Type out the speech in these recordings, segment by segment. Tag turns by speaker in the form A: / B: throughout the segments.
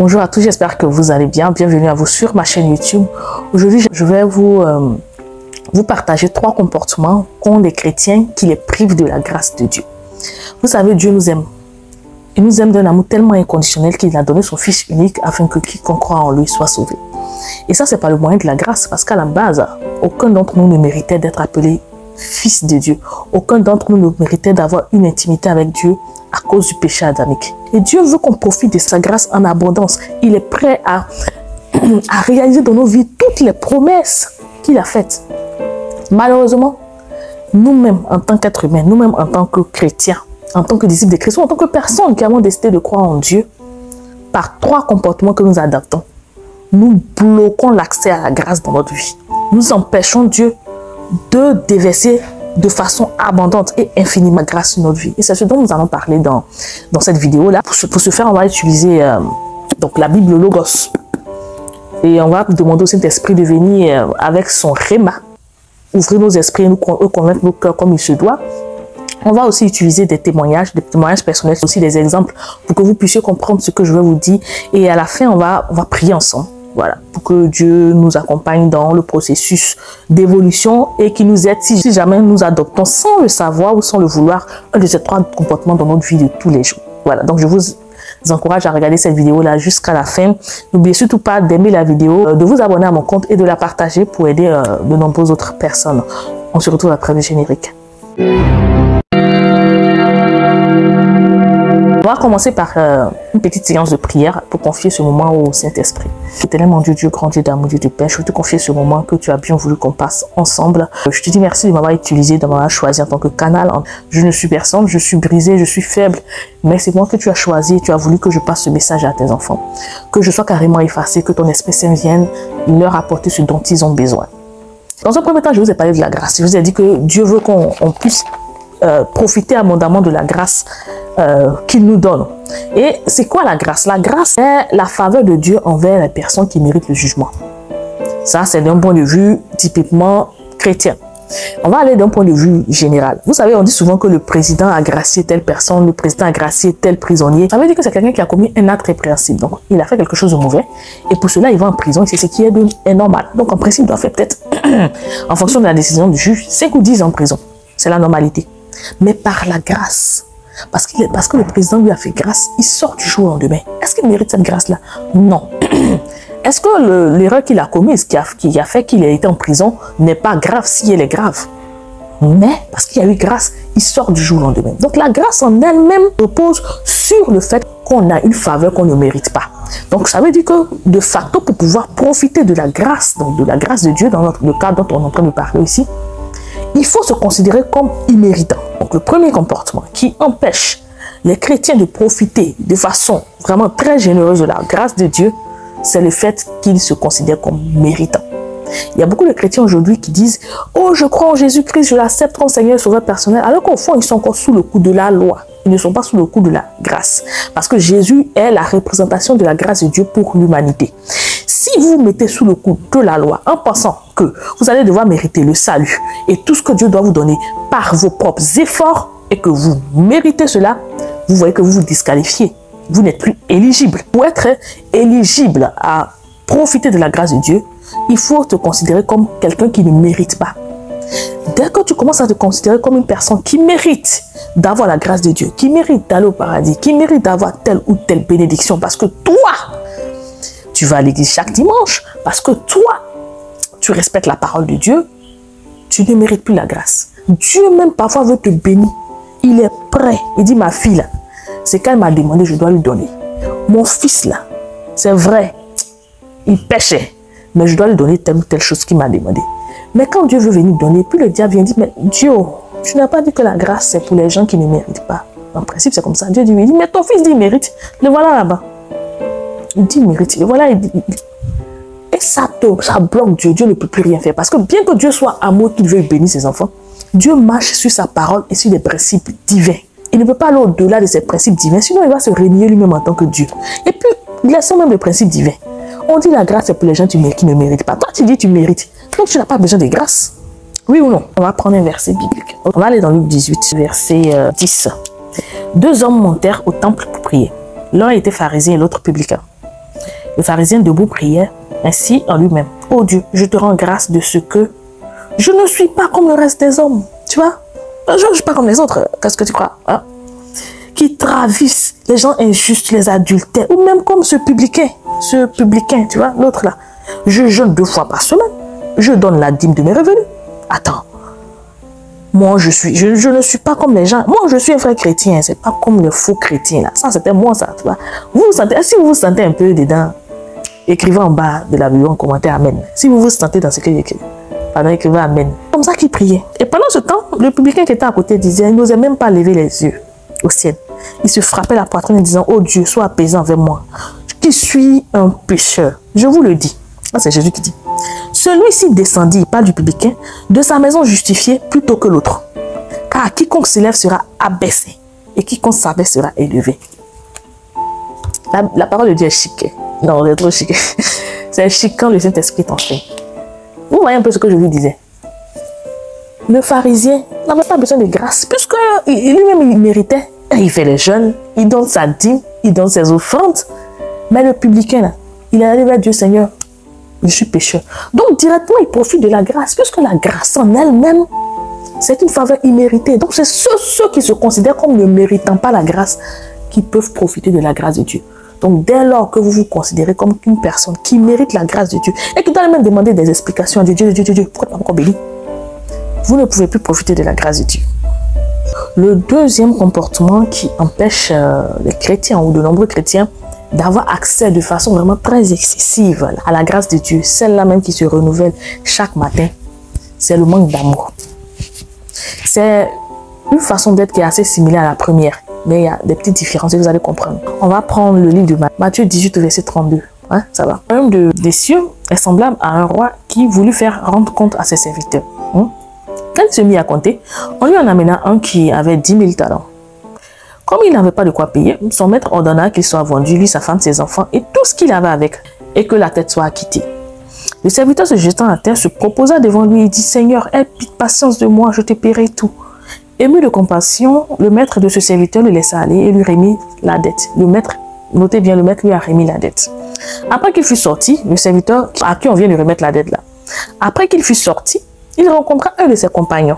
A: Bonjour à tous, j'espère que vous allez bien. Bienvenue à vous sur ma chaîne YouTube. Aujourd'hui, je vais vous partager 3 comportements qu'ont les chrétiens qui les privent de la grâce de Dieu. Vous savez, Dieu nous aime. Il nous aime d'un amour tellement inconditionnel qu'il a donné son Fils unique afin que quiconque croit en lui soit sauvé. Et ça, c'est pas le moyen de la grâce, parce qu'à la base, aucun d'entre nous ne méritait d'être appelé fils de Dieu. Aucun d'entre nous ne méritait d'avoir une intimité avec Dieu à cause du péché adamique. Et Dieu veut qu'on profite de sa grâce en abondance. Il est prêt à réaliser dans nos vies toutes les promesses qu'il a faites. Malheureusement, nous-mêmes en tant qu'êtres humains, nous-mêmes en tant que chrétiens, en tant que disciples de Christ, en tant que personnes qui avons décidé de croire en Dieu, par 3 comportements que nous adoptons, nous bloquons l'accès à la grâce dans notre vie. Nous empêchons Dieu de déverser de façon abondante et infiniment grâce sur notre vie. Et c'est ce dont nous allons parler dans cette vidéo-là. Pour ce faire, on va utiliser donc la Bible Logos. Et on va demander au Saint-Esprit de venir avec son Réma, ouvrir nos esprits et nous convaincre nos cœurs comme il se doit. On va aussi utiliser des témoignages personnels, aussi des exemples pour que vous puissiez comprendre ce que je vais vous dire. Et à la fin, on va prier ensemble. Voilà, pour que Dieu nous accompagne dans le processus d'évolution et qu'il nous aide si jamais nous adoptons sans le savoir ou sans le vouloir un de ces 3 comportements dans notre vie de tous les jours. Voilà, donc je vous encourage à regarder cette vidéo-là jusqu'à la fin. N'oubliez surtout pas d'aimer la vidéo, de vous abonner à mon compte et de la partager pour aider de nombreuses autres personnes. On se retrouve après le générique. On va commencer par une petite séance de prière pour confier ce moment au Saint-Esprit. Éternel mon Dieu, Dieu grand Dieu d'amour, Dieu de paix, je veux te confier ce moment que tu as bien voulu qu'on passe ensemble. Je te dis merci de m'avoir utilisé, de m'avoir choisi en tant que canal. Je ne suis personne, je suis brisé, je suis faible, mais c'est moi que tu as choisi, tu as voulu que je passe ce message à tes enfants. Que je sois carrément effacé, que ton Esprit Saint vienne leur apporter ce dont ils ont besoin. Dans un premier temps, je vous ai parlé de la grâce. Je vous ai dit que Dieu veut qu'on puisse profiter abondamment de la grâce qu'il nous donne. Et c'est quoi la grâce? La grâce est la faveur de Dieu envers les personnes qui méritent le jugement. Ça, c'est d'un point de vue typiquement chrétien. On va aller d'un point de vue général. Vous savez, on dit souvent que le président a gracié telle personne, le président a gracié tel prisonnier. Ça veut dire que c'est quelqu'un qui a commis un acte répréhensible. Donc, il a fait quelque chose de mauvais. Et pour cela, il va en prison. Et c'est ce qui est normal. Donc, en principe, il doit faire peut-être, en fonction de la décision du juge, 5 ou 10 ans en prison. C'est la normalité. Mais par la grâce, parce que le président lui a fait grâce, il sort du jour au lendemain. Est-ce qu'il mérite cette grâce-là? Non. Est-ce que l'erreur qu'il a commise, qui a fait qu'il ait été en prison, n'est pas grave si elle est grave? Mais parce qu'il y a eu grâce, il sort du jour au lendemain. Donc la grâce en elle-même repose sur le fait qu'on a une faveur qu'on ne mérite pas. Donc ça veut dire que de facto, pour pouvoir profiter de la grâce, donc de la grâce de Dieu, dans le cas dont on est en train de parler ici, il faut se considérer comme imméritant. Donc le premier comportement qui empêche les chrétiens de profiter de façon vraiment très généreuse de la grâce de Dieu, c'est le fait qu'ils se considèrent comme méritants. Il y a beaucoup de chrétiens aujourd'hui qui disent « Oh, je crois en Jésus-Christ, je l'accepte comme Seigneur et Sauveur personnel », alors qu'au fond, ils sont encore sous le coup de la loi. Ils ne sont pas sous le coup de la grâce. Parce que Jésus est la représentation de la grâce de Dieu pour l'humanité. Si vous mettez sous le coup de la loi en pensant que vous allez devoir mériter le salut et tout ce que Dieu doit vous donner par vos propres efforts et que vous méritez cela, vous voyez que vous vous disqualifiez. Vous n'êtes plus éligible. Pour être éligible à profiter de la grâce de Dieu, il faut te considérer comme quelqu'un qui ne mérite pas. Dès que tu commences à te considérer comme une personne qui mérite d'avoir la grâce de Dieu, qui mérite d'aller au paradis, qui mérite d'avoir telle ou telle bénédiction, parce que toi, tu vas à l'église chaque dimanche, parce que toi, tu respectes la parole de Dieu, tu ne mérites plus la grâce. Dieu même parfois veut te bénir. Il est prêt. Il dit, ma fille là, c'est qu'elle m'a demandé, je dois lui donner. Mon fils là, c'est vrai, il péchait, mais je dois lui donner telle ou telle chose qu'il m'a demandé. Mais quand Dieu veut venir donner, puis le diable vient dire, mais Dieu, tu n'as pas dit que la grâce c'est pour les gens qui ne méritent pas. En principe, c'est comme ça. Dieu dit, mais ton fils dit, il mérite. Le voilà là-bas. Il dit, il mérite. Et voilà, il dit. Et ça bloque Dieu. Dieu ne peut plus rien faire. Parce que bien que Dieu soit amour, qu'il veuille bénir ses enfants, Dieu marche sur sa parole et sur des principes divins. Il ne peut pas aller au-delà de ces principes divins, sinon il va se renier lui-même en tant que Dieu. Et puis, laissons même les principes divins. On dit la grâce c'est pour les gens qui ne méritent pas. Toi, tu dis tu mérites. Donc, tu n'as pas besoin de grâce. Oui ou non? On va prendre un verset biblique. On va aller dans Luc 18, verset 10. 2 hommes montèrent au temple pour prier. L'un était pharisien et l'autre publicain. Le pharisien debout priait ainsi en lui-même. Oh Dieu, je te rends grâce de ce que je ne suis pas comme le reste des hommes. Tu vois? Je ne suis pas comme les autres. Qu'est-ce que tu crois? Hein? Qui travissent les gens injustes, les adultères, ou même comme ce publicain, tu vois, l'autre là. Je jeûne 2 fois par semaine. Je donne la dîme de mes revenus. Attends. Moi, je ne suis pas comme les gens. Moi, je suis un vrai chrétien. C'est pas comme le faux chrétien là. Ça, c'était moi, ça, tu vois. Vous sentez, si vous vous sentez un peu dedans, écrivez en bas de la vidéo en commentaire Amen. Si vous vous sentez dans ce que j'écris, pardon, écrivez Amen. Comme ça qu'il priait. Et pendant ce temps, le publicain qui était à côté disait, il n'osait même pas lever les yeux au ciel. Il se frappait la poitrine en disant, oh Dieu, sois apaisant avec moi, qui suis un pécheur. Je vous le dis. Ça, c'est Jésus qui dit. Celui-ci descendit, il parle du publicain, de sa maison justifiée plutôt que l'autre. Car quiconque s'élève sera abaissé, et quiconque s'abaisse sera élevé. La parole de Dieu est chic. Non, c'est trop chic. C'est chic quand le Saint-Esprit t'enseigne. Vous voyez un peu ce que je vous disais. Le pharisien n'avait pas besoin de grâce, puisque lui-même il méritait. Il fait les jeûnes, il donne sa dîme, il donne ses offrandes. Mais le publicain, là, il est allé vers Dieu, Seigneur, je suis pécheur. Donc directement, il profite de la grâce, puisque la grâce en elle-même, c'est une faveur imméritée. Donc c'est ceux qui se considèrent comme ne méritant pas la grâce qui peuvent profiter de la grâce de Dieu. Donc dès lors que vous vous considérez comme une personne qui mérite la grâce de Dieu et qui doit même demander des explications à Dieu, Dieu, pourquoi tu m'as encore béni? Vous ne pouvez plus profiter de la grâce de Dieu. Le deuxième comportement qui empêche les chrétiens ou de nombreux chrétiens d'avoir accès de façon vraiment très excessive à la grâce de Dieu, celle-là même qui se renouvelle chaque matin, c'est le manque d'amour. C'est une façon d'être qui est assez similaire à la première, mais il y a des petites différences et vous allez comprendre. On va prendre le livre de Matthieu 18, verset 32. Hein, ça va. Le royaume des cieux est semblable à un roi qui voulut faire rendre compte à ses serviteurs. Quand il se mit à compter, on lui en amena un qui avait 10 000 talents. Comme il n'avait pas de quoi payer, son maître ordonna qu'il soit vendu, lui, sa femme, ses enfants et tout ce qu'il avait avec, et que la tête soit acquittée. Le serviteur se jetant à terre se proposa devant lui et dit, Seigneur, aie patience de moi, je te paierai tout. Ému de compassion, le maître de ce serviteur le laissa aller et lui remit la dette. Le maître, notez bien, le maître lui a remis la dette. Après qu'il fut sorti, le serviteur à qui on vient de remettre la dette là, après qu'il fut sorti, il rencontra un de ses compagnons.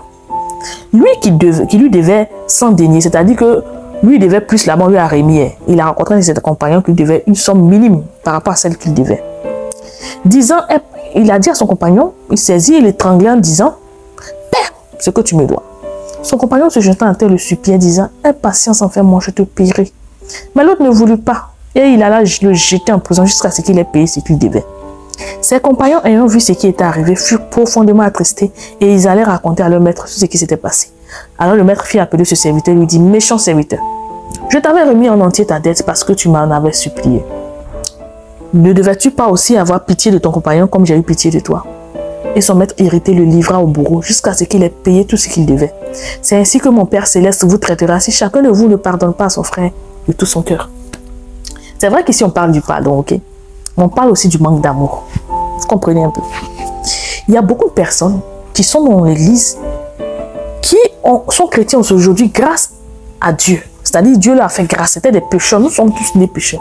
A: Lui qui lui devait 100 deniers, c'est-à-dire que lui devait plus là-bas, lui a remis. Il a rencontré un de ses compagnons qui lui devait une somme minime par rapport à celle qu'il devait. Il a dit à son compagnon, il saisit et l'étrangla en disant, paie ce que tu me dois. Son compagnon se jetant à terre le suppliait, disant, aie patience, enfin moi je te paierai. Mais l'autre ne voulut pas et il alla le jeter en prison jusqu'à ce qu'il ait payé ce qu'il devait. Ses compagnons ayant vu ce qui était arrivé furent profondément attristés et ils allaient raconter à leur maître tout ce qui s'était passé. Alors le maître fit appeler ce serviteur et lui dit, méchant serviteur, je t'avais remis en entier ta dette parce que tu m'en avais supplié. Ne devais-tu pas aussi avoir pitié de ton compagnon comme j'ai eu pitié de toi? Et son maître irrité le livra au bourreau jusqu'à ce qu'il ait payé tout ce qu'il devait. C'est ainsi que mon Père Céleste vous traitera si chacun de vous ne pardonne pas à son frère de tout son cœur. C'est vrai qu'ici on parle du pardon, ok? On parle aussi du manque d'amour. Vous comprenez un peu? Il y a beaucoup de personnes qui sont dans l'église qui sont chrétiens aujourd'hui grâce à Dieu. C'est-à-dire Dieu leur a fait grâce. C'était des pécheurs. Nous sommes tous des pécheurs.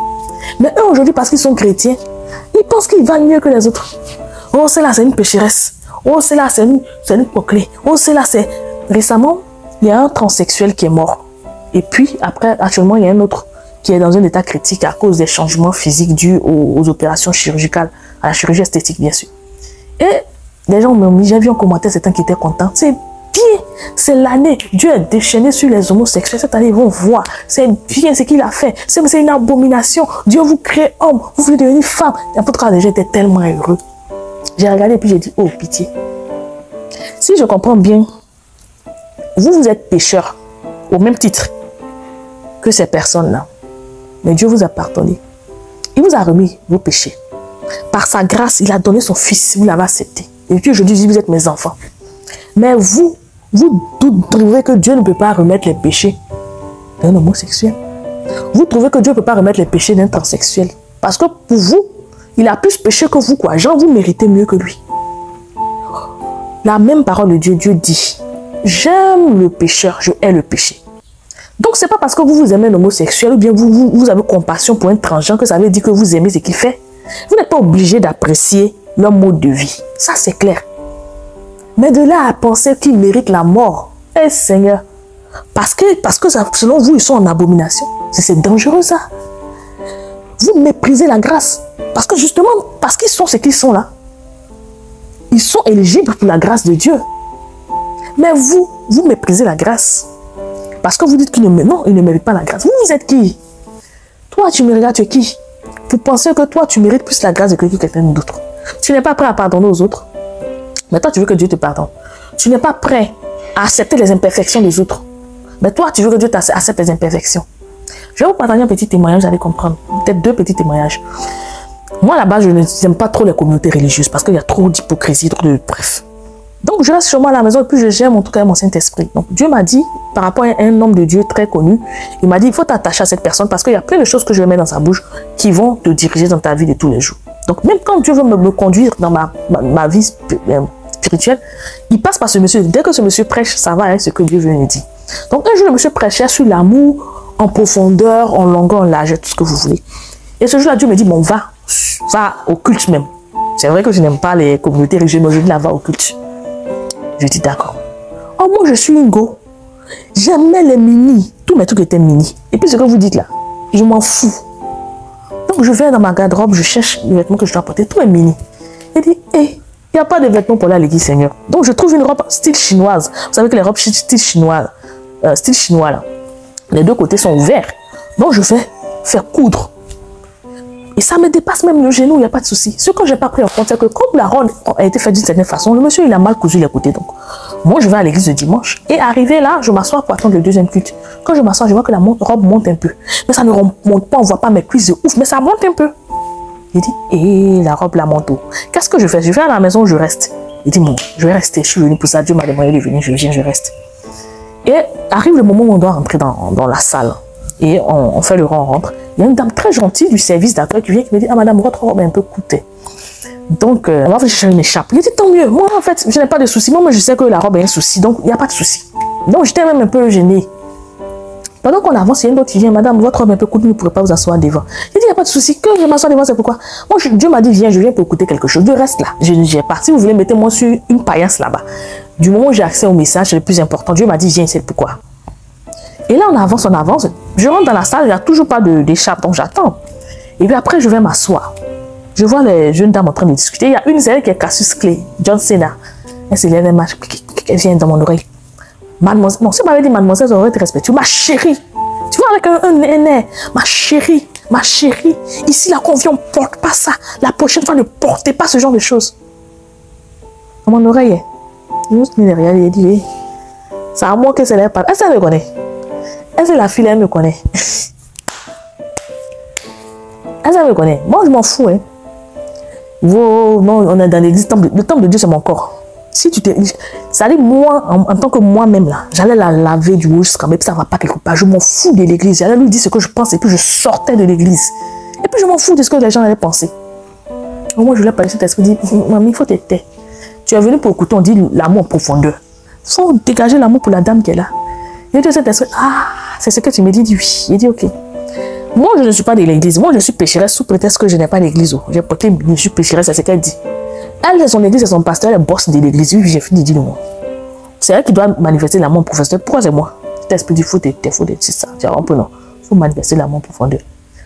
A: Mais eux aujourd'hui, parce qu'ils sont chrétiens, ils pensent qu'ils valent mieux que les autres. Oh, celle-là, c'est une pécheresse. Oh, celle-là, c'est une coquelée. Oh, celle-là, c'est... Récemment, il y a un transsexuel qui est mort. Et puis, après, actuellement, il y a un autre qui est dans un état critique à cause des changements physiques dus aux opérations chirurgicales, à la chirurgie esthétique, bien sûr. Et les gens m'ont mis, j'ai vu en commentaire certains qui étaient contents. C'est bien, c'est l'année. Dieu est déchaîné sur les homosexuels. Cette année, ils vont voir. C'est bien ce qu'il a fait. C'est une abomination. Dieu vous crée homme. Vous voulez devenir femme. N'importe quoi, les gens étaient tellement heureux. J'ai regardé et puis j'ai dit, oh, pitié. Si je comprends bien, vous êtes pécheurs au même titre que ces personnes-là. Mais Dieu vous a pardonné. Il vous a remis vos péchés. Par sa grâce, il a donné son fils. Vous l'avez accepté. Et puis aujourd'hui, vous êtes mes enfants. Mais vous trouvez que Dieu ne peut pas remettre les péchés d'un homosexuel. Vous trouvez que Dieu ne peut pas remettre les péchés d'un transsexuel. Parce que pour vous, il a plus péché que vous, quoi. Genre, vous méritez mieux que lui. La même parole de Dieu, Dieu dit, j'aime le pécheur, je hais le péché. Donc, ce n'est pas parce que vous aimez un homosexuel ou bien vous avez compassion pour un transgenre que ça veut dire que vous aimez ce qu'il fait. Vous n'êtes pas obligé d'apprécier leur mode de vie. Ça, c'est clair. Mais de là à penser qu'ils méritent la mort, eh Seigneur, parce que selon vous, ils sont en abomination. C'est dangereux ça. Vous méprisez la grâce. Parce que justement, parce qu'ils sont ce qu'ils sont là, ils sont éligibles pour la grâce de Dieu. Mais vous méprisez la grâce. Parce que vous dites qu'ils ne méritent pas la grâce. Vous êtes qui? Toi, tu me regardes, tu es qui? Vous pensez que toi, tu mérites plus la grâce de quelqu'un d'autre. Tu n'es pas prêt à pardonner aux autres. Mais toi, tu veux que Dieu te pardonne. Tu n'es pas prêt à accepter les imperfections des autres. Mais toi, tu veux que Dieu accepte les imperfections. Je vais vous partager un petit témoignage, vous allez comprendre. Peut-être 2 petits témoignages. Moi, là-bas, je n'aime pas trop les communautés religieuses parce qu'il y a trop d'hypocrisie, trop de... Bref. Donc, je reste chez moi à la maison et puis je gère en tout cas mon Saint-Esprit. Donc, Dieu m'a dit, par rapport à un homme de Dieu très connu, il m'a dit, il faut t'attacher à cette personne parce qu'il y a plein de choses que je vais mettre dans sa bouche qui vont te diriger dans ta vie de tous les jours. Donc, même quand Dieu veut me conduire dans ma vie spirituelle, il passe par ce monsieur. Dès que ce monsieur prêche, ça va avec ce que Dieu veut me dire. Donc, un jour, le monsieur prêchait sur l'amour en profondeur, en longueur, en largeur, tout ce que vous voulez. Et ce jour-là, Dieu me dit, bon, va au culte même. C'est vrai que je n'aime pas les communautés religieuses, mais je dis là, va au culte. Je dis d'accord. Oh, moi, je suis une go. J'aimais les mini. Tous mes trucs étaient mini. Et puis, ce que vous dites là, je m'en fous. Donc, je vais dans ma garde-robe, je cherche les vêtements que je dois porter. Tout est mini. Il dit, hé, il n'y a pas de vêtements pour aller à l'église, Seigneur. Donc, je trouve une robe style chinoise. Vous savez que les robes style chinois là, les 2 côtés sont ouverts. Donc, je vais faire coudre. Et ça me dépasse même le genou, il n'y a pas de souci. Ce que je n'ai pas pris en compte, c'est que comme la robe a été faite d'une certaine façon, le monsieur, il a mal cousu les côtés. Donc, moi, je vais à l'église le dimanche. Et arrivé là, je m'assois pour attendre le 2e culte. Quand je m'assois, je vois que la robe monte un peu. Mais ça ne monte pas, on ne voit pas mes cuisses de ouf, mais ça monte un peu. Il dit, la robe la monte. Qu'est-ce que je fais? Je vais à la maison, je reste. Il dit, bon, je vais rester, je suis venu pour ça. Dieu m'a demandé de venir, je viens, je reste. Et arrive le moment où on doit rentrer dans la salle. Et on fait le rang, on rentre. Il y a une dame très gentille du service d'accueil qui vient qui me dit, ah madame, votre robe est un peu coûtée. Donc, on va chercher une écharpe. Il dit, tant mieux. Moi, en fait, je n'ai pas de souci. Moi, je sais que la robe est un souci. Donc, il n'y a pas de souci. Donc, j'étais même un peu gênée. Pendant qu'on avance, il y a une autre qui vient, madame, votre robe est un peu coûtée, vous ne pourrez pas vous asseoir devant. Il dit, il n'y a pas de souci. Que je m'assois devant, c'est pourquoi. Moi, Dieu m'a dit, viens, je viens pour écouter quelque chose. Je reste là. J'ai parti, vous voulez, mettez-moi sur une paillasse là-bas. Du moment où j'ai accès au message, c'est le plus important. Dieu m'a dit, viens, c'est pourquoi. Et là, on avance, on avance. Je rentre dans la salle, il n'y a toujours pas d'écharpe, donc j'attends. Et puis après, je vais m'asseoir. Je vois les jeunes dames en train de discuter. Il y a une, c'est elle qui est Cassius Clay, John Cena. Elle se lève, elle vient dans mon oreille. Mademoiselle, non, si elle m'avait dit mademoiselle, ça aurait été respectueux. Ma chérie, tu vois, avec un aîné, ma chérie, ici, la conviction, on ne porte pas ça. La prochaine fois, ne portez pas ce genre de choses. Dans mon oreille, il dit, c'est à moi que c'est l'air pas. Elle me connaît. Elle, c'est la fille, elle me connaît. Elle, me connaît. Moi, je m'en fous. Hein. Non, on est dans l'église. Le temple de Dieu, c'est mon corps. Si tu t'es. Ça dit, moi, en tant que moi-même, là, j'allais la laver du haut jusqu'à mais ça ne va pas quelque part. Je m'en fous de l'église. J'allais lui dire ce que je pense et puis je sortais de l'église. Et puis je m'en fous de ce que les gens allaient penser. Moi, je lui ai parlé cet esprit. Je dis, mamie, il faut te taire. Tu es venu pour écouter, on dit l'amour en profondeur. Il faut dégager l'amour pour la dame qui est là. Il dit cet esprit, c'est ce que tu me dis, oui. Il dit, ok. Moi, je ne suis pas de l'église. Moi, je suis pécheresse sous prétexte que je n'ai pas d'église. J'ai porté, je suis pécheresse, c'est ce qu'elle dit. Elle, c'est son église, c'est son pasteur, elle bosse de l'église. Oui, j'ai fini de dire moi. C'est elle qui doit manifester l'amour en profondeur. Pourquoi c'est moi? Cet esprit dit, il faut dire ça. Tu vois, un peu non. Il faut manifester l'amour en profondeur.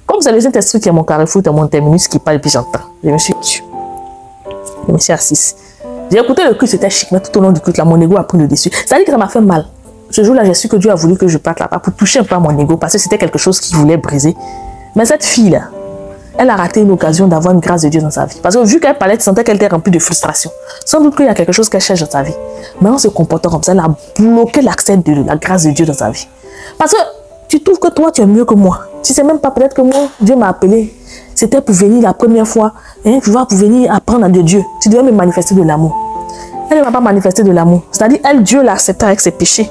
A: Comme c'est le Saint-Esprit qui est mon carrefour, c'est mon terminus qui parle et puis j'entends. Je me suis tué. Je me suis assise. J'ai écouté le culte, c'était chic, mais tout au long du culte, là, mon ego a pris le dessus. Ça dit que ça m'a fait mal. Ce jour-là, j'ai su que Dieu a voulu que je parte là-bas pour toucher un peu à mon ego, parce que c'était quelque chose qui voulait briser. Mais cette fille-là, elle a raté une occasion d'avoir une grâce de Dieu dans sa vie. Parce que vu qu'elle parlait, tu sentais qu'elle était remplie de frustration. Sans doute qu'il y a quelque chose qu'elle cherche dans sa vie. Mais en se comportant comme ça, elle a bloqué l'accès de la grâce de Dieu dans sa vie. Parce que tu trouves que toi, tu es mieux que moi. Tu sais même pas, peut-être que moi, Dieu m'a appelé. C'était pour venir la première fois. Hein, tu vois, pour venir apprendre de Dieu. Tu devais me manifester de l'amour. Elle ne m'a pas manifesté de l'amour. C'est-à-dire, elle, Dieu l'a accepté avec ses péchés.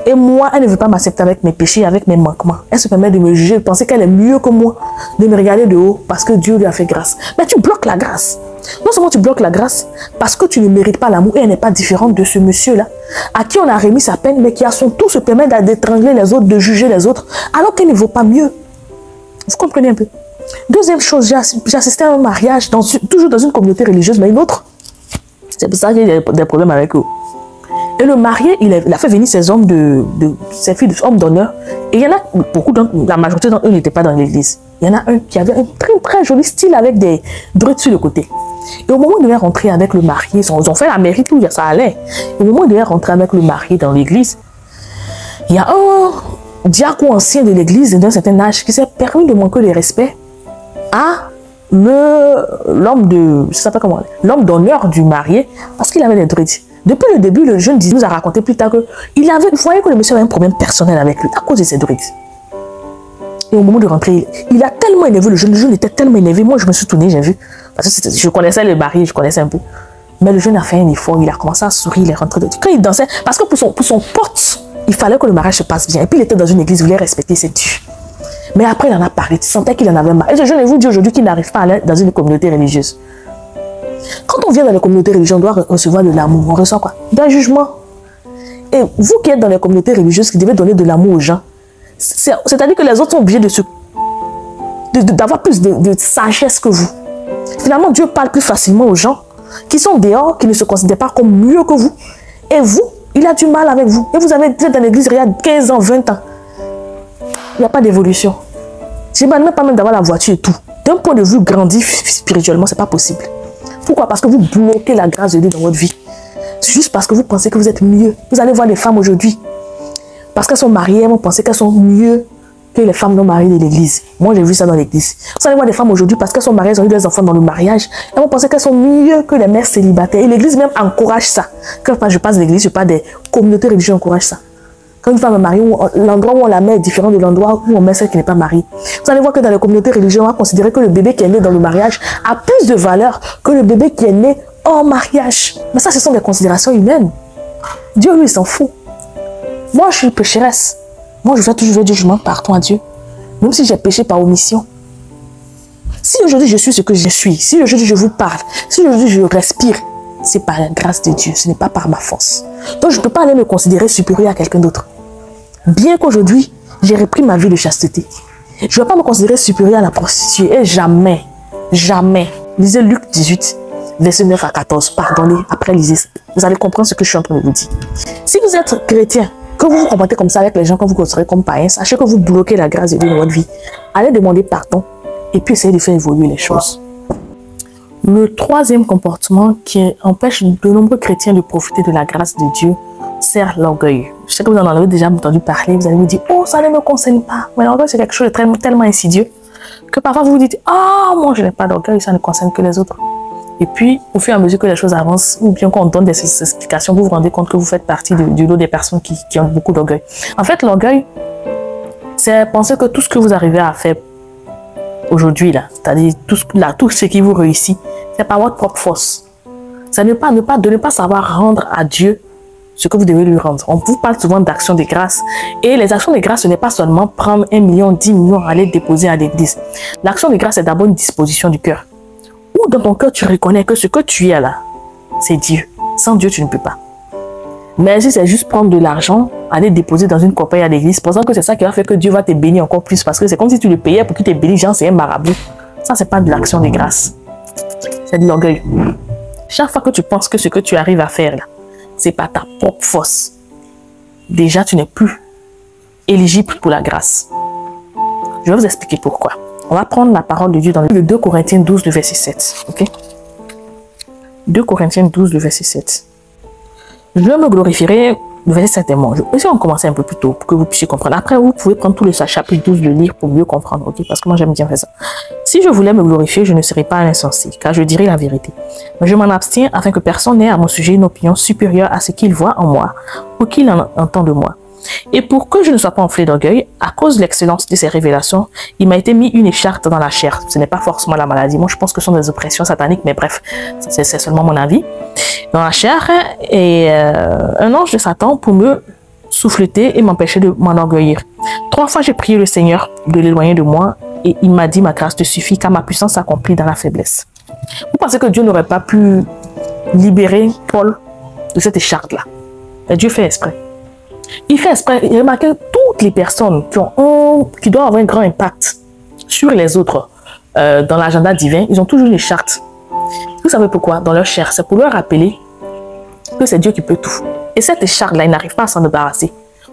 A: Et moi, elle ne veut pas m'accepter avec mes péchés, avec mes manquements. Elle se permet de me juger, de penser qu'elle est mieux que moi, de me regarder de haut parce que Dieu lui a fait grâce. Mais tu bloques la grâce. Non seulement tu bloques la grâce, parce que tu ne mérites pas l'amour et elle n'est pas différente de ce monsieur-là, à qui on a remis sa peine, mais qui à son tour se permet d'étrangler les autres, de juger les autres, alors qu'elle ne vaut pas mieux. Vous comprenez un peu? Deuxième chose, j'ai assisté à un mariage, toujours dans une communauté religieuse, mais une autre. C'est pour ça qu'il y a des problèmes avec eux. Et le marié, il a fait venir ses hommes ses filles hommes d'honneur. Et il y en a beaucoup, la majorité d'entre eux n'étaient pas dans l'église. Il y en a un qui avait un très très joli style avec des druides sur le côté. Et au moment où il devait rentrer avec le marié, ils ont fait la mairie, tout, ça allait. Et au moment où il devait rentrer avec le marié dans l'église, il y a un diacre ancien de l'église d'un certain âge qui s'est permis de manquer le respect à l'homme d'honneur du marié parce qu'il avait des druides. Depuis le début, le jeune nous a raconté plus tard que il voyait que le monsieur avait un problème personnel avec lui à cause de ses druides. Et au moment de rentrer, il a tellement énervé le jeune était tellement énervé. Moi, je me suis tournée, j'ai vu. Parce que je connaissais le marié, je connaissais un peu. Mais le jeune a fait un effort, il a commencé à sourire, il est rentré dedans. Quand il dansait, parce que pour son pote, il fallait que le mariage se passe bien. Et puis il était dans une église, il voulait respecter ses dieux. Mais après, il en a parlé, tu sentais qu'il en avait marre. Et ce jeune vous dit aujourd'hui qu'il n'arrive pas à aller dans une communauté religieuse. Quand on vient dans les communautés religieuses, on doit recevoir de l'amour. On reçoit quoi? D'un jugement. Et vous qui êtes dans les communautés religieuses, qui devez donner de l'amour aux gens, c'est-à-dire que les autres sont obligés d'avoir plus de sagesse que vous. Finalement, Dieu parle plus facilement aux gens qui sont dehors, qui ne se considèrent pas comme mieux que vous. Et vous, il a du mal avec vous. Et vous êtes dans l'église il y a 15 ans, 20 ans. Il n'y a pas d'évolution. Je ne demande pas même d'avoir la voiture et tout. D'un point de vue grandi spirituellement, ce n'est pas possible. Pourquoi? Parce que vous bloquez la grâce de Dieu dans votre vie. C'est juste parce que vous pensez que vous êtes mieux. Vous allez voir les femmes aujourd'hui. Parce qu'elles sont mariées, elles vont penser qu'elles sont mieux que les femmes non mariées de l'église. Moi, j'ai vu ça dans l'église. Vous allez voir des femmes aujourd'hui, parce qu'elles sont mariées, elles ont eu des enfants dans le mariage. Elles vont penser qu'elles sont mieux que les mères célibataires. Et l'église même encourage ça. Quand je passe de l'église, je parle des communautés religieuses encouragent ça. Quand une femme est mariée, l'endroit où on la met est différent de l'endroit où on met celle qui n'est pas mariée. Vous allez voir que dans les communautés religieuses, on va considérer que le bébé qui est né dans le mariage a plus de valeur que le bébé qui est né hors mariage. Mais ça, ce sont des considérations humaines. Dieu, lui, il s'en fout. Moi, je suis pécheresse. Moi, je vais toujours dire jugement partout à Dieu. Même si j'ai péché par omission. Si aujourd'hui je suis ce que je suis, si aujourd'hui je vous parle, si aujourd'hui je respire, c'est par la grâce de Dieu, ce n'est pas par ma force. Donc, je ne peux pas aller me considérer supérieur à quelqu'un d'autre. Bien qu'aujourd'hui, j'ai repris ma vie de chasteté. Je ne vais pas me considérer supérieur à la prostituée. Et jamais, jamais. Lisez Luc 18, verset 9 à 14. Pardonnez, après lisez ça. Vous allez comprendre ce que je suis en train de vous dire. Si vous êtes chrétien, que vous vous comportez comme ça avec les gens quand vous considérez comme païens, sachez que vous bloquez la grâce de Dieu dans votre vie. Allez demander pardon et puis essayez de faire évoluer les choses. Le troisième comportement qui empêche de nombreux chrétiens de profiter de la grâce de Dieu, c'est l'orgueil. Je sais que vous en avez déjà entendu parler, vous allez vous dire « Oh, ça ne me concerne pas ». Mais l'orgueil, c'est quelque chose de tellement insidieux que parfois vous vous dites « Ah, moi je n'ai pas d'orgueil, ça ne concerne que les autres ». Et puis, au fur et à mesure que les choses avancent, ou bien qu'on donne des explications, vous vous rendez compte que vous faites partie du lot des personnes qui ont beaucoup d'orgueil. En fait, l'orgueil, c'est penser que tout ce que vous arrivez à faire aujourd'hui, là, c'est-à-dire tout ce qui vous réussit, c'est par votre propre force. C'est ne pas savoir rendre à Dieu ce que vous devez lui rendre. On vous parle souvent d'actions de grâce. Et les actions de grâce, ce n'est pas seulement prendre 1 million, 10 millions, aller déposer à l'église. L'action de grâce, c'est d'abord une disposition du cœur. Où dans ton cœur, tu reconnais que ce que tu es là, c'est Dieu. Sans Dieu, tu ne peux pas. Mais si c'est juste prendre de l'argent, aller déposer dans une compagnie à l'église, pensant que c'est ça qui va faire que Dieu va te bénir encore plus, parce que c'est comme si tu le payais pour qu'il te bénisse, genre c'est un marabout. Ça, c'est pas de l'action de grâce. C'est de l'orgueil. Chaque fois que tu penses que ce que tu arrives à faire là, c'est pas ta propre force, déjà tu n'es plus éligible pour la grâce. Je vais vous expliquer pourquoi. On va prendre la parole de Dieu dans le 2 Corinthiens 12, le verset 7. Ok? 2 Corinthiens 12, le verset 7. Je me glorifierai, le verset 7 est bon. Si on commence un peu plus tôt pour que vous puissiez comprendre. Après, vous pouvez prendre tout le chapitre 12, le lire pour mieux comprendre. Ok? Parce que moi, j'aime bien faire ça. Si je voulais me glorifier, je ne serais pas un insensé, car je dirais la vérité. Mais je m'en abstiens afin que personne n'ait à mon sujet une opinion supérieure à ce qu'il voit en moi ou qu'il en entend de moi. Et pour que je ne sois pas enflé d'orgueil, à cause de l'excellence de ces révélations, il m'a été mis une écharpe dans la chair. Ce n'est pas forcément la maladie. Moi, je pense que ce sont des oppressions sataniques, mais bref, c'est seulement mon avis. Dans la chair, et un ange de Satan pour me souffleter et m'empêcher de m'enorgueillir. 3 fois, j'ai prié le Seigneur de l'éloigner de moi et il m'a dit, ma grâce te suffit car ma puissance s'accomplit dans la faiblesse. Vous pensez que Dieu n'aurait pas pu libérer Paul de cette écharpe-là? Mais Dieu fait exprès. Il fait exprès. Il remarque que toutes les personnes qui doivent avoir un grand impact sur les autres dans l'agenda divin, ils ont toujours les chartes. Vous savez pourquoi? Dans leur chair, c'est pour leur rappeler que c'est Dieu qui peut tout. Et cette charte-là, ils n'arrivent pas à s'en débarrasser.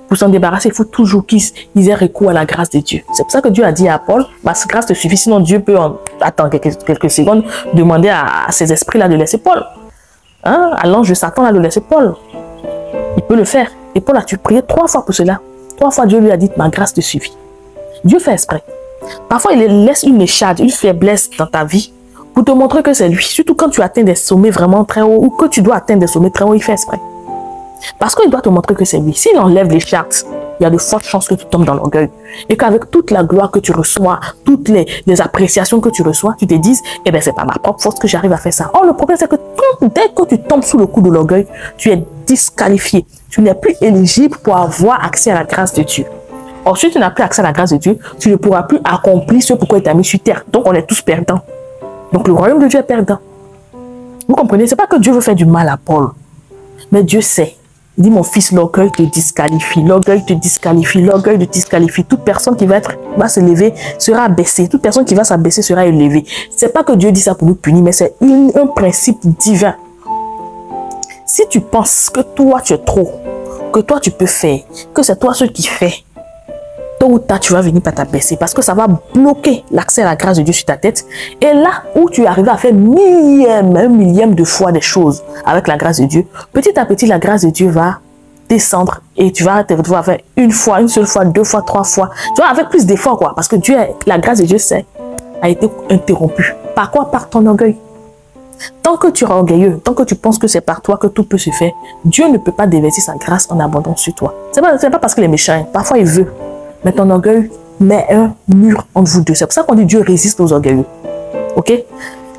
A: Pour s'en débarrasser, il faut toujours qu'ils aient recours à la grâce de Dieu. C'est pour ça que Dieu a dit à Paul, ma grâce te suffit, sinon Dieu peut, attendre quelques secondes, demander à ces esprits-là de laisser Paul. Hein? À l'ange de Satan là, de laisser Paul. Il peut le faire. Et Paul a prié 3 fois pour cela. 3 fois, Dieu lui a dit, ma grâce te suffit. Dieu fait exprès. Parfois, il laisse une échade, une faiblesse dans ta vie pour te montrer que c'est lui. Surtout quand tu atteins des sommets vraiment très hauts ou que tu dois atteindre des sommets très hauts, il fait exprès. Parce qu'il doit te montrer que c'est lui. S'il enlève les chartes, il y a de fortes chances que tu tombes dans l'orgueil. Et qu'avec toute la gloire que tu reçois, toutes les appréciations que tu reçois, tu te dises, eh bien, c'est pas ma propre force que j'arrive à faire ça. Or, le problème, c'est que dès que tu tombes sous le coup de l'orgueil, tu es disqualifié. Tu n'es plus éligible pour avoir accès à la grâce de Dieu. Or, si tu n'as plus accès à la grâce de Dieu, tu ne pourras plus accomplir ce pourquoi il t'a mis sur terre. Donc, on est tous perdants. Donc, le royaume de Dieu est perdant. Vous comprenez? C'est pas que Dieu veut faire du mal à Paul. Mais Dieu sait. Il dit, mon fils, l'orgueil te disqualifie. L'orgueil te disqualifie. L'orgueil te disqualifie. Toute personne qui va se lever sera abaissée. Toute personne qui va s'abaisser sera élevée. C'est pas que Dieu dit ça pour nous punir, mais c'est un principe divin. Si tu penses que toi, tu es trop, que toi, tu peux faire, que c'est toi ce qui fait, tôt ou tard, tu vas venir par t'abaisser parce que ça va bloquer l'accès à la grâce de Dieu sur ta tête. Et là où tu arrives à faire un millième de fois des choses avec la grâce de Dieu, petit à petit, la grâce de Dieu va descendre et tu vas te retrouver à faire une fois, une seule fois, 2 fois, 3 fois. Tu vois, avec plus d'efforts, quoi. Parce que la grâce de Dieu, a été interrompue. Par quoi? Par ton orgueil. Tant que tu es orgueilleux, tant que tu penses que c'est par toi que tout peut se faire, Dieu ne peut pas déverser sa grâce en abondance sur toi. C'est pas parce qu'il est méchant. Hein. Parfois, il veut. Mais ton orgueil met un mur entre vous deux. C'est pour ça qu'on dit Dieu résiste aux orgueilleux. Ok?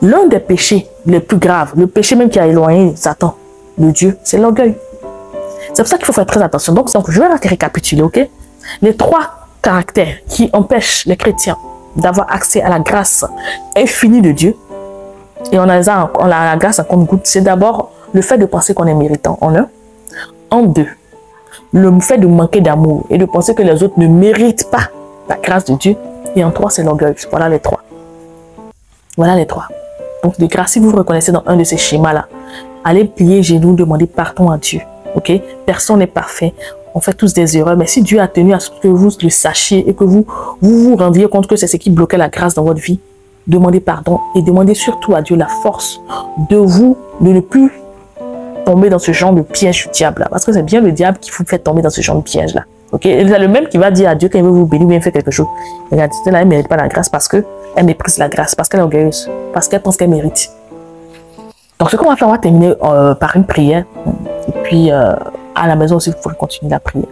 A: L'un des péchés les plus graves, le péché même qui a éloigné Satan de Dieu, c'est l'orgueil. C'est pour ça qu'il faut faire très attention. Donc je vais récapituler, ok? Les 3 caractères qui empêchent les chrétiens d'avoir accès à la grâce infinie de Dieu, et on a la grâce à compte-goutte, c'est d'abord le fait de penser qu'on est méritant, en 1. En 2, le fait de manquer d'amour et de penser que les autres ne méritent pas la grâce de Dieu. Et en 3, c'est l'orgueil. Voilà les 3. Voilà les 3. Donc, de grâce, si vous vous reconnaissez dans un de ces schémas-là, allez plier genoux, demander pardon à Dieu. Ok? Personne n'est parfait. On fait tous des erreurs. Mais si Dieu a tenu à ce que vous le sachiez et que vous vous rendiez compte que c'est ce qui bloquait la grâce dans votre vie, demandez pardon et demandez surtout à Dieu la force de ne plus tomber dans ce genre de piège du diable là. Parce que c'est bien le diable qui vous fait tomber dans ce genre de piège là. Ok? C'est le même qui va dire à Dieu quand il veut vous bénir ou bien faire quelque chose. Regardez, là, elle ne mérite pas la grâce parce qu'elle méprise la grâce, parce qu'elle est orgueilleuse, parce qu'elle pense qu'elle mérite. Donc ce qu'on va faire, on va terminer par une prière. Et puis à la maison aussi, vous pourrez continuer la prière.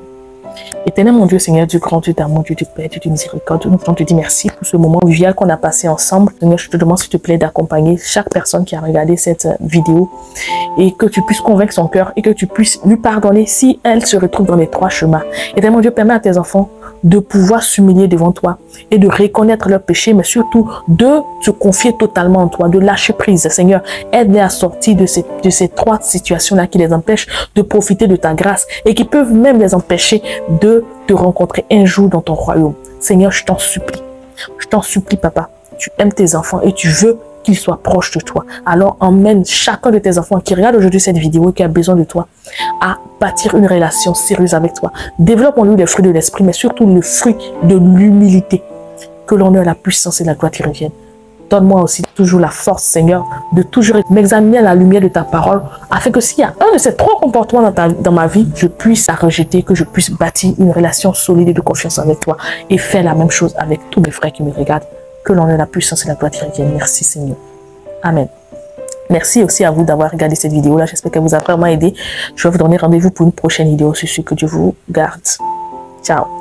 A: Éternel mon Dieu, Seigneur, Dieu grand, Dieu d'amour, Dieu du Père, Dieu de miséricorde, nous voulons te dire merci pour ce moment vital qu'on a passé ensemble. Seigneur, je te demande s'il te plaît d'accompagner chaque personne qui a regardé cette vidéo et que tu puisses convaincre son cœur et que tu puisses lui pardonner si elle se retrouve dans les 3 chemins. Éternel mon Dieu, permets à tes enfants de pouvoir s'humilier devant toi et de reconnaître leurs péchés, mais surtout de se confier totalement en toi, de lâcher prise. Seigneur, aide-les à sortir de ces 3 situations-là qui les empêchent de profiter de ta grâce et qui peuvent même les empêcher de te rencontrer un jour dans ton royaume. Seigneur, je t'en supplie, Papa. Tu aimes tes enfants et tu veux qu'ils soient proches de toi. Alors emmène chacun de tes enfants qui regarde aujourd'hui cette vidéo et qui a besoin de toi à bâtir une relation sérieuse avec toi. Développe en lui les fruits de l'esprit, mais surtout le fruit de l'humilité. Que l'honneur, la puissance et la gloire te reviennent. Donne-moi aussi toujours la force, Seigneur, de toujours m'examiner à la lumière de ta parole, afin que s'il y a un de ces 3 comportements dans ma vie, je puisse la rejeter, que je puisse bâtir une relation solide et de confiance avec toi et faire la même chose avec tous mes frères qui me regardent. Que l'on ait la puissance et la gloire qui reviennent. Merci Seigneur. Amen. Merci aussi à vous d'avoir regardé cette vidéo-là. J'espère qu'elle vous a vraiment aidé. Je vais vous donner rendez-vous pour une prochaine vidéo. C'est sûr que Dieu vous garde. Ciao.